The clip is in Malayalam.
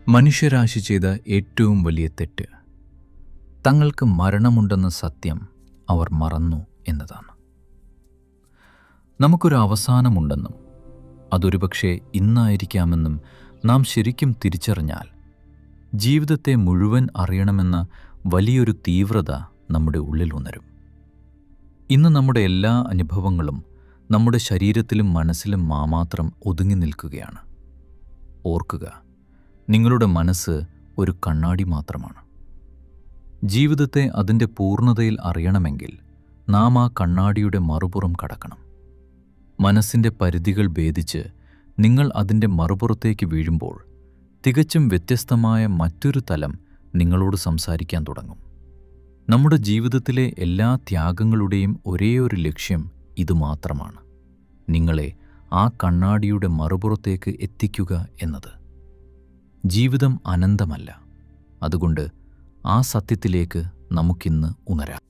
മനുഷ്യരാശി ചെയ്ത ഏറ്റവും വലിയ തെറ്റ് തങ്ങൾക്ക് മരണമുണ്ടെന്ന സത്യം അവർ മറന്നു എന്നതാണ്. നമുക്കൊരു അവസാനമുണ്ടെന്നും അതൊരുപക്ഷെ ഇന്നായിരിക്കാമെന്നും നാം ശരിക്കും തിരിച്ചറിഞ്ഞാൽ ജീവിതത്തെ മുഴുവൻ അറിയണമെന്ന വലിയൊരു തീവ്രത നമ്മുടെ ഉള്ളിൽ ഉണരും. ഇന്ന് നമ്മുടെ എല്ലാ അനുഭവങ്ങളും നമ്മുടെ ശരീരത്തിലും മനസ്സിലും മാത്രം ഒതുങ്ങി നിൽക്കുകയാണ്. ഓർക്കുക, നിങ്ങളുടെ മനസ്സ് ഒരു കണ്ണാടി മാത്രമാണ്. ജീവിതത്തെ അതിൻ്റെ പൂർണ്ണതയിൽ അറിയണമെങ്കിൽ നാം ആ കണ്ണാടിയുടെ മറുപുറം കടക്കണം. മനസ്സിൻ്റെ പരിധികൾ ഭേദിച്ച് നിങ്ങൾ അതിൻ്റെ മറുപുറത്തേക്ക് വീഴുമ്പോൾ തികച്ചും വ്യത്യസ്തമായ മറ്റൊരു തലം നിങ്ങളോട് സംസാരിക്കാൻ തുടങ്ങും. നമ്മുടെ ജീവിതത്തിലെ എല്ലാ ത്യാഗങ്ങളുടെയും ഒരേയൊരു ലക്ഷ്യം ഇതുമാത്രമാണ്: നിങ്ങളെ ആ കണ്ണാടിയുടെ മറുപുറത്തേക്ക് എത്തിക്കുക എന്നത്. ജീവിതം അനന്തമല്ല. അതുകൊണ്ട് ആ സത്യത്തിലേക്ക് നമുക്കിന്ന് ഉണരാം.